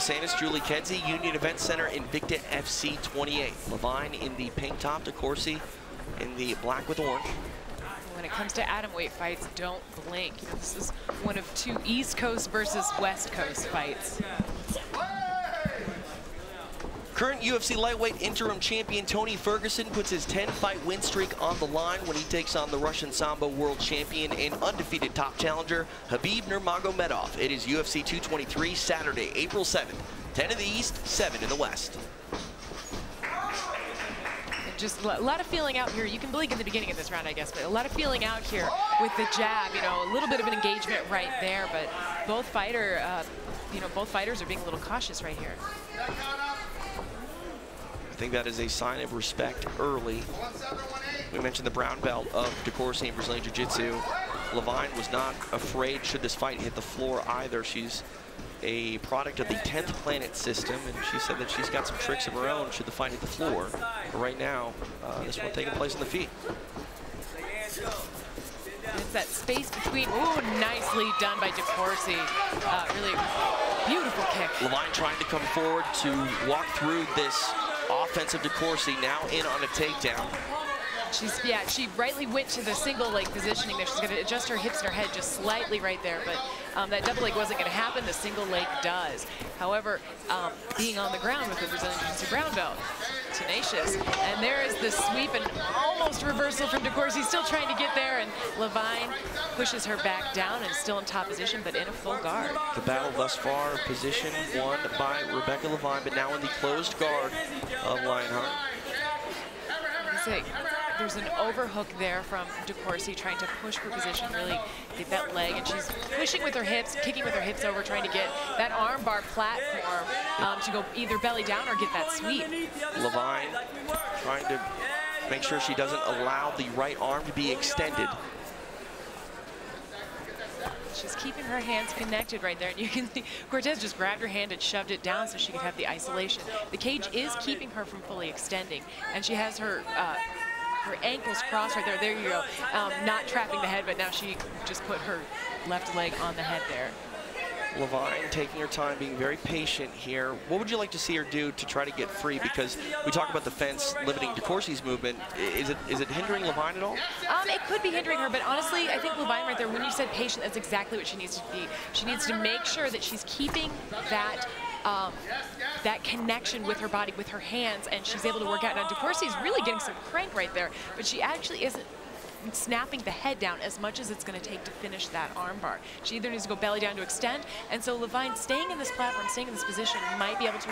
DeSantis, Julie Kedzie, Union Event Center, Invicta FC 28. Levine in the pink top, DeCoursey in the black with orange. When it comes to Atomweight fights, don't blink. You know, this is one of two East Coast versus West Coast fights. Current UFC lightweight interim champion Tony Ferguson puts his 10-fight win streak on the line when he takes on the Russian Sambo world champion and undefeated top challenger Khabib Nurmagomedov. It is UFC 223, Saturday, April 7th, 10 in the East, 7 in the West. Just a lot of feeling out here. You can blink in the beginning of this round, I guess, but a lot of feeling out here with the jab. You know, a little bit of an engagement right there, but both fighters are being a little cautious right here. I think that is a sign of respect early. We mentioned the brown belt of DeCoursey in Brazilian Jiu-Jitsu. Levine was not afraid should this fight hit the floor either. She's a product of the 10th Planet system, and she said that she's got some tricks of her own should the fight hit the floor. But right now, this one taking place on the feet. It's that space between. Ooh, nicely done by DeCoursey. Really beautiful kick. Levine trying to come forward to walk through this offensive DeCoursey, now in on a takedown. She rightly went to the single leg positioning there. She's going to adjust her hips and her head just slightly right there, but that double leg wasn't going to happen. The single leg does. However, being on the ground with the Brazilian Jiu-Jitsu brown belt, tenacious. And there is the sweep and almost reversal from DeCoursey, still trying to get there, and Levine pushes her back down and still in top position, but in a full guard. The battle thus far, position won by Rebekah Levine, but now in the closed guard of Lionheart. There's an overhook there from DeCoursey trying to push her position, really get that leg, and she's pushing with her hips, kicking with her hips over, trying to get that arm bar platform to go either belly down or get that sweep. Levine trying to make sure she doesn't allow the right arm to be extended. She's keeping her hands connected right there, and you can see Cortez just grabbed her hand and shoved it down so she could have the isolation. The cage is keeping her from fully extending, and she has her ankles crossed right there. There you go. Not trapping the head, but now she just put her left leg on the head there. Levine taking her time, being very patient here. What would you like to see her do to try to get free? Because we talk about the fence limiting DeCoursey's movement. Is it hindering Levine at all? It could be hindering her, but honestly, I think Levine right there, when you said patient, that's exactly what she needs to be. She needs to make sure that she's keeping that that connection with her body, with her hands, and she's able to work out. Now, DeCoursey's really getting some crank right there, but she actually isn't snapping the head down as much as it's going to take to finish that armbar. She either needs to go belly down to extend, and so Levine staying in this platform, staying in this position, might be able to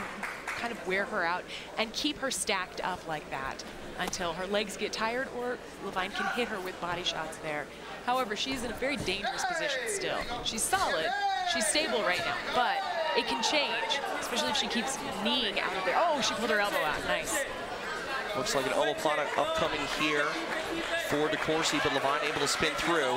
kind of wear her out and keep her stacked up like that until her legs get tired, or Levine can hit her with body shots there. However, she's in a very dangerous position still. She's solid, she's stable right now, but it can change, especially if she keeps kneeing out of there. Oh, she pulled her elbow out, nice. Looks like an omoplata upcoming here for DeCoursey, but Levine able to spin through.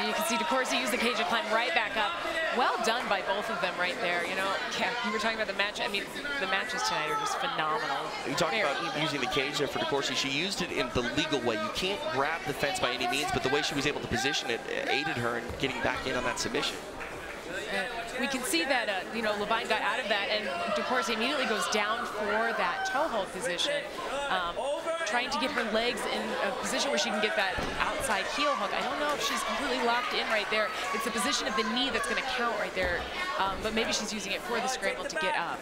You can see DeCoursey use the cage and climb right back up. Well done by both of them right there. You know, yeah, you were talking about the match. I mean, the matches tonight are just phenomenal. You talked about using the cage there for DeCoursey. She used it in the legal way. You can't grab the fence by any means, but the way she was able to position it aided her in getting back in on that submission. We can see that, you know, Levine got out of that, and DeCoursey immediately goes down for that toe hold position, trying to get her legs in a position where she can get that outside heel hook. I don't know if she's completely locked in right there. It's the position of the knee that's going to count right there, but maybe she's using it for the scramble to get up.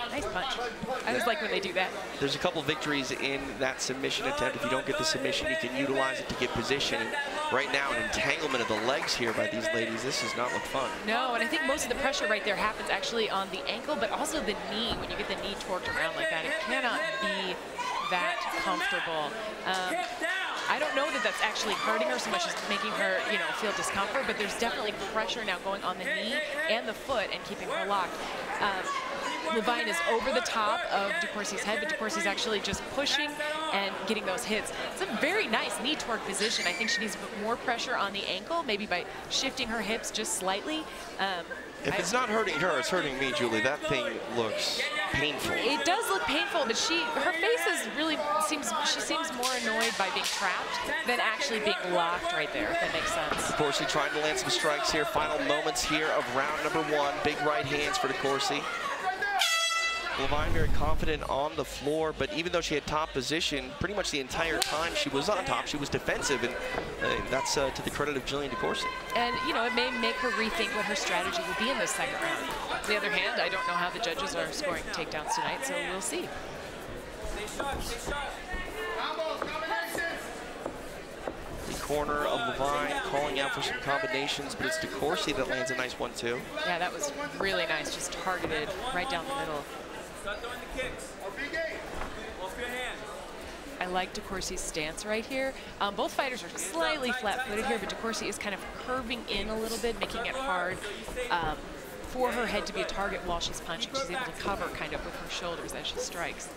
Nice punch. I just like when they do that. There's a couple victories in that submission attempt. If you don't get the submission, you can utilize it to get position. And right now, an entanglement of the legs here by these ladies. This does not look fun. No, and I think most of the pressure right there happens actually on the ankle, but also the knee. When you get the knee torqued around like that, it cannot be that comfortable. I don't know that that's actually hurting her so much as making her, you know, feel discomfort, but there's definitely pressure now going on the knee and the foot and keeping her locked. Levine is over the top of DeCoursey's head, but DeCoursey's actually just pushing and getting those hits. It's a very nice knee torque position. I think she needs to put more pressure on the ankle, maybe by shifting her hips just slightly. If it's not hurting her, it's hurting me, Julie. That thing looks painful. It does look painful, but her face is really she seems more annoyed by being trapped than actually being locked right there, if that makes sense. DeCoursey trying to land some strikes here. Final moments here of round number one. Big right hands for DeCoursey. Levine very confident on the floor, but even though she had top position, pretty much the entire time she was on top, she was defensive, and that's to the credit of Jillian DeCoursey. And, you know, it may make her rethink what her strategy will be in this second round. On the other hand, I don't know how the judges are scoring takedowns tonight, so we'll see. The corner of Levine calling out for some combinations, but it's DeCoursey that lands a nice 1-2. Yeah, that was really nice, just targeted right down the middle. Start throwing the kicks. Off your hand. I like DeCoursey's stance right here. Both fighters are slightly flat-footed here, but DeCoursey is kind of curving in a little bit, making it hard for her head to be a target while she's punching. She's able to cover kind of with her shoulders as she strikes.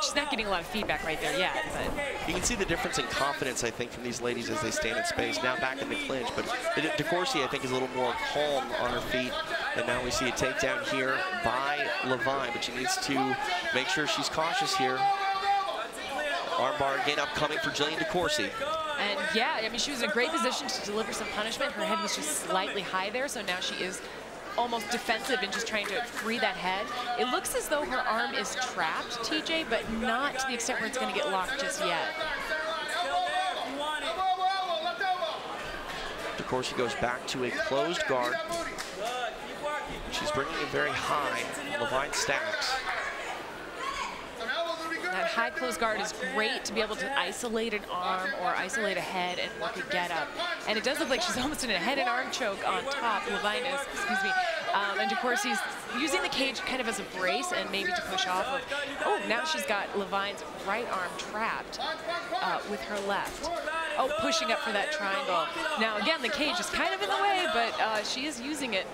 She's not getting a lot of feedback right there yet, but you can see the difference in confidence, I think, from these ladies as they stand in space. Now back in the clinch, but DeCoursey, I think, is a little more calm on her feet. And now we see a takedown here by Levine, but she needs to make sure she's cautious here. Armbar again upcoming for Jillian DeCoursey. And yeah, I mean, she was in a great position to deliver some punishment. Her head was just slightly high there, so now she is almost defensive and just trying to free that head. It looks as though her arm is trapped, TJ, but not to the extent where it's going to get locked just yet. DeCoursey goes back to a closed guard. She's bringing it very high. Levine stacks. That high closed guard is great to be able to isolate an arm or isolate a head and work a get up. And it does look like she's almost in a head and arm choke on top. Levine is, excuse me. And DeCoursey's using the cage kind of as a brace and maybe to push off of. Oh, now she's got Levine's right arm trapped with her left. Oh, pushing up for that triangle. Now, again, the cage is kind of in the way, but she is using it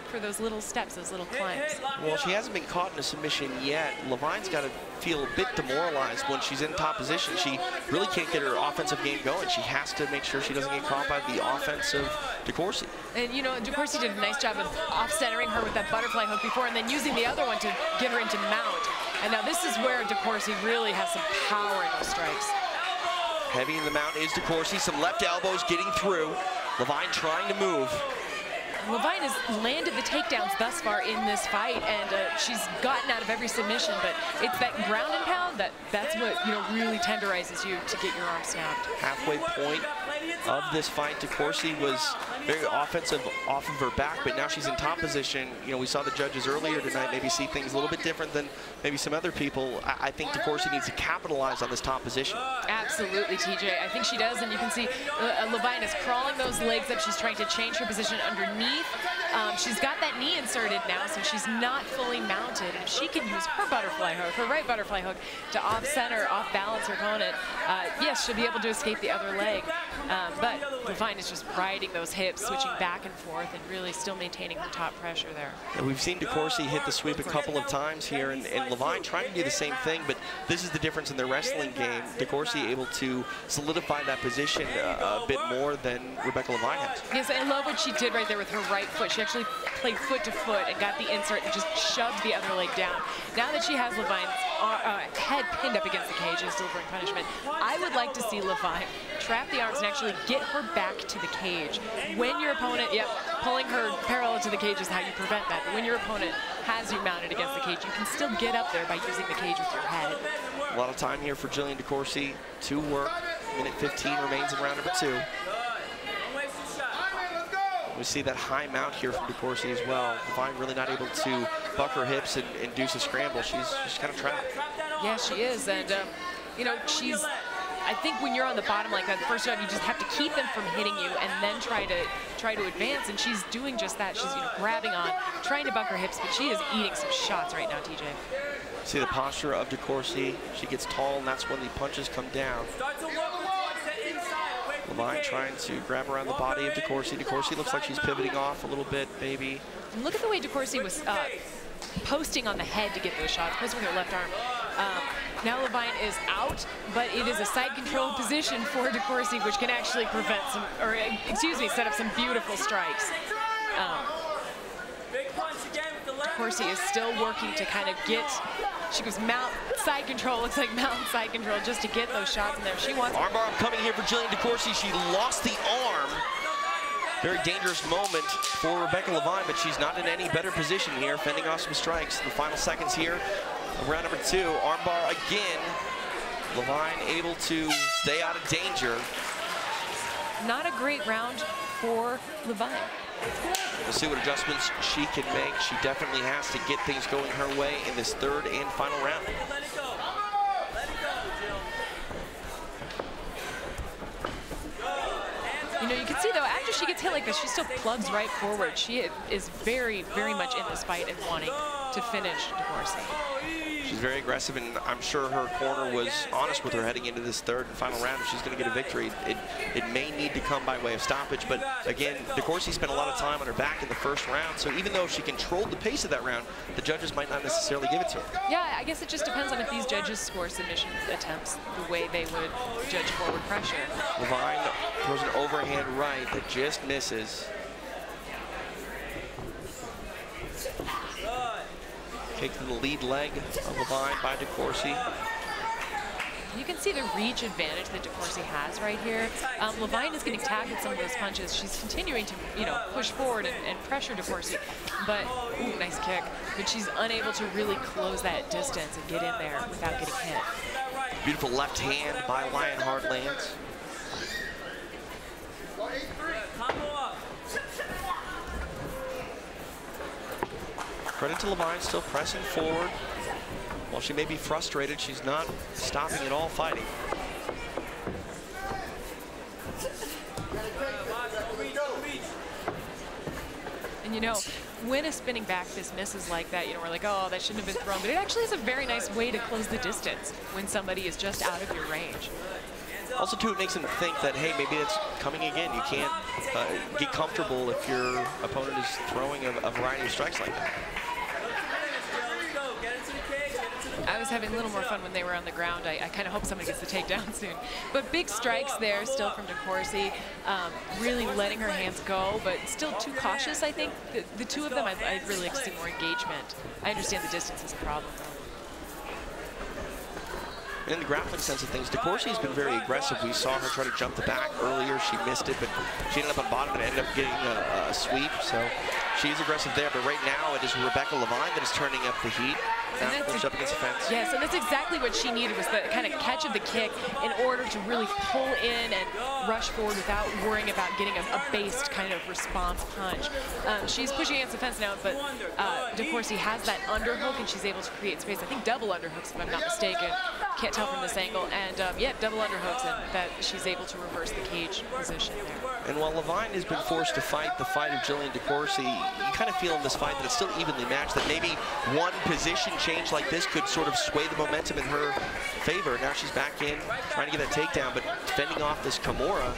for those little steps, those little climbs. Well, she hasn't been caught in a submission yet. Levine's got to feel a bit demoralized when she's in top position. She really can't get her offensive game going. She has to make sure she doesn't get caught by the offense of DeCoursey. And, you know, DeCoursey did a nice job of off-centering her with that butterfly hook before and then using the other one to get her into mount. And now this is where DeCoursey really has some power in those strikes. Heavy in the mount is DeCoursey. Some left elbows getting through. Levine trying to move. Levine has landed the takedowns thus far in this fight, and she's gotten out of every submission, but it's that ground and pound that's what, you know, really tenderizes you to get your arm snapped. Halfway point of this fight, DeCoursey was very offensive off of her back, but now she's in top position. You know, we saw the judges earlier tonight maybe see things a little bit different than maybe some other people. I think DeCoursey needs to capitalize on this top position. Absolutely, TJ. I think she does, and you can see Levine is crawling those legs up. She's trying to change her position underneath. She's got that knee inserted now, so she's not fully mounted. And if she can use her butterfly hook, her right butterfly hook, to off-center, off-balance her opponent, yes, she'll be able to escape the other leg. But Levine is just riding those hips, switching back and forth, and really still maintaining her top pressure there. And we've seen DeCoursey hit the sweep a couple of times here, and Levine trying to do the same thing, but this is the difference in their wrestling game. DeCoursey able to solidify that position a bit more than Rebekah Levine has. Yes, I love what she did right there with her right foot. She actually played foot to foot and got the insert and just shoved the other leg down. Now that she has Levine's head pinned up against the cage and delivering punishment, I would like to see Levine trap the arms and actually get her back to the cage. When your opponent, pulling her parallel to the cage is how you prevent that. But when your opponent has you mounted against the cage, you can still get up there by using the cage with your head. A lot of time here for Jillian DeCoursey to work. Minute 15 remains in round number 2. We see that high mount here from DeCoursey as well. Levine really not able to buck her hips and induce a scramble. She's kind of trapped. Yeah, she is. And, you know, I think when you're on the bottom like that, the first job, you just have to keep them from hitting you and then try to advance. And she's doing just that. She's, you know, grabbing on, trying to buck her hips, but she is eating some shots right now, TJ. See the posture of DeCoursey. She gets tall, and that's when the punches come down. Levine trying to grab around the body of DeCoursey. DeCoursey looks like she's pivoting off a little bit, maybe. And look at the way DeCoursey was posting on the head to get those shots, posting with her left arm. Now Levine is out, but it is a side control position for DeCoursey, which can actually prevent some, or excuse me, set up some beautiful strikes. DeCoursey is still working to kind of get, she goes mount, side control, looks like mount, side control, just to get those shots in there. She wants. Armbar coming here for Jillian DeCoursey. She lost the arm. Very dangerous moment for Rebekah Levine, but she's not in any better position here, fending off some strikes. The final seconds here of round number 2. Armbar again. Levine able to stay out of danger. Not a great round for Levine. We'll see what adjustments she can make. She definitely has to get things going her way in this 3rd and final round. You know, you can see, though, after she gets hit like this, she still plugs right forward. She is very, very much in this fight and wanting to finish DeCoursey. She's very aggressive, and I'm sure her corner was honest with her heading into this 3rd and final round. If she's going to get a victory, it may need to come by way of stoppage. But again, DeCoursey spent a lot of time on her back in the 1st round, so even though she controlled the pace of that round, the judges might not necessarily give it to her. Yeah, I guess it just depends on if these judges score submission attempts the way they would judge forward pressure. Levine throws an overhand right that just misses. Kick to the lead leg of Levine by DeCoursey. You can see the reach advantage that DeCoursey has right here. Levine is getting tagged at some of those punches. She's continuing to, push forward and pressure DeCoursey. But, ooh, nice kick. But she's unable to really close that distance and get in there without getting hit. Beautiful left hand by Lionheart lands. Credit to Levine, still pressing forward. While she may be frustrated, she's not stopping at all fighting. And when a spinning back fist misses like that, we're like, oh, that shouldn't have been thrown. But it actually is a very nice way to close the distance when somebody is just out of your range. Also, too, it makes them think that, hey, maybe it's coming again. You can't get comfortable if your opponent is throwing a variety of strikes like that. I was having a little more fun when they were on the ground. I kind of hope somebody gets the takedown soon. But big strikes there still from DeCoursey, really letting her hands go, but still too cautious, I think. The two of them, I'd really like to see more engagement. I understand the distance is a problem, though. In the grappling sense of things, DeCoursey has been very aggressive. We saw her try to jump the back earlier. She missed it, but she ended up on bottom and ended up getting a sweep. So she's aggressive there. But right now, it is Rebekah Levine that is turning up the heat. Now pushed up against the fence. Yes, and that's exactly what she needed, was the kind of catch of the kick in order to really pull in and rush forward without worrying about getting a based kind of response punch. She's pushing against the fence now, but DeCoursey has that underhook, and she's able to create space. I think double underhooks, if I'm not mistaken. Can't tell from this angle. And yeah, double underhooks, and that she's able to reverse the cage position there. And while Levine has been forced to fight the fight of Jillian DeCoursey, you kind of feel in this fight that it's still evenly matched, that maybe one position change like this could sort of sway the momentum in her favor. Now she's back in, trying to get that takedown, but fending off this Kimura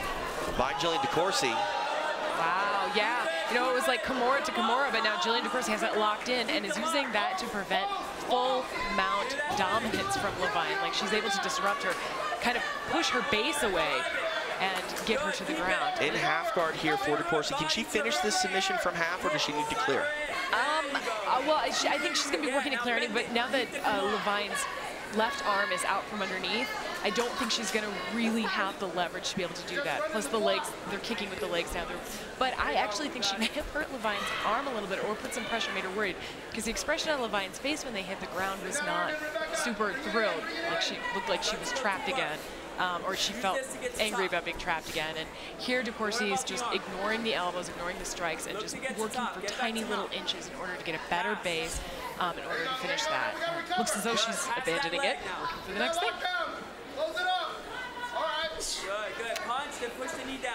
by Jillian DeCoursey. Wow, yeah. It was like Kimura to Kimura, but now Jillian DeCoursey has it locked in and is using that to prevent full mount dominance from Levine. Like, she's able to disrupt her, kind of push her base away and get her to the ground. In half guard here for DeCoursey. Can she finish this submission from half, or does she need to clear? Well, I think she's going to be working to clearing it, but now that Levine's left arm is out from underneath, I don't think she's going to really have the leverage to be able to do that. Plus the legs, they're kicking with the legs down there. But I actually think she may have hurt Levine's arm a little bit, or put some pressure, made her worried. Because the expression on Levine's face when they hit the ground was not super thrilled. Like, she looked like she was trapped again. Or she felt angry about being trapped again. And here DeCoursey is just ignoring the elbows, ignoring the strikes, and just working for tiny little inches in order to get a better base, in order to finish that. Looks as though she's abandoning it, working for the next thing.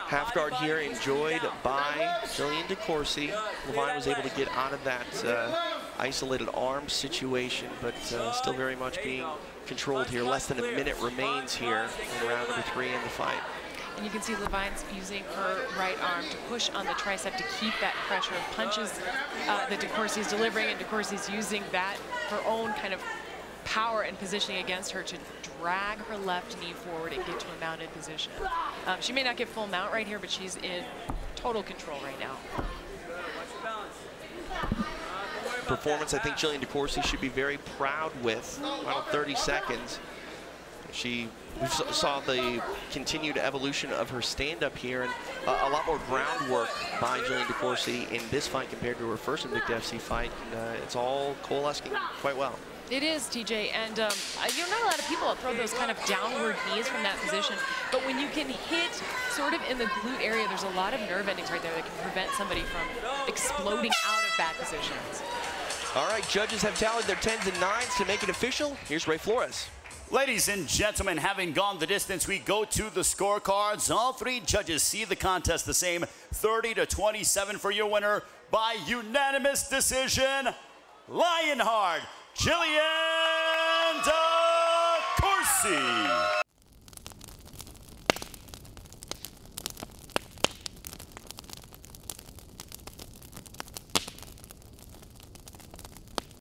Half guard here enjoyed by Jillian DeCoursey. Levine was able to get out of that isolated arm situation, but still very much being controlled here. Less than a minute remains here in round number 3 in the fight. And you can see Levine's using her right arm to push on the tricep to keep that pressure of punches that DeCoursey is delivering, and DeCoursey's using that, her own kind of power and positioning against her, to drag her left knee forward and get to a mounted position. She may not get full mount right here, but she's in total control right now. Performance I think Jillian DeCoursey should be very proud with. Final 30 seconds. We saw the continued evolution of her stand-up here, and a lot more groundwork by Jillian DeCoursey in this fight compared to her first Invicta FC fight. It's all coalescing quite well. It is, TJ, and not a lot of people throw those kind of downward knees from that position, but when you can hit sort of in the glute area, there's a lot of nerve endings right there that can prevent somebody from exploding out of bad positions. All right, judges have tallied their 10s and 9s to make it official. Here's Ray Flores. Ladies and gentlemen, having gone the distance, we go to the scorecards. All three judges see the contest the same, 30-27 for your winner by unanimous decision, Lionheart, Jillian DeCoursey.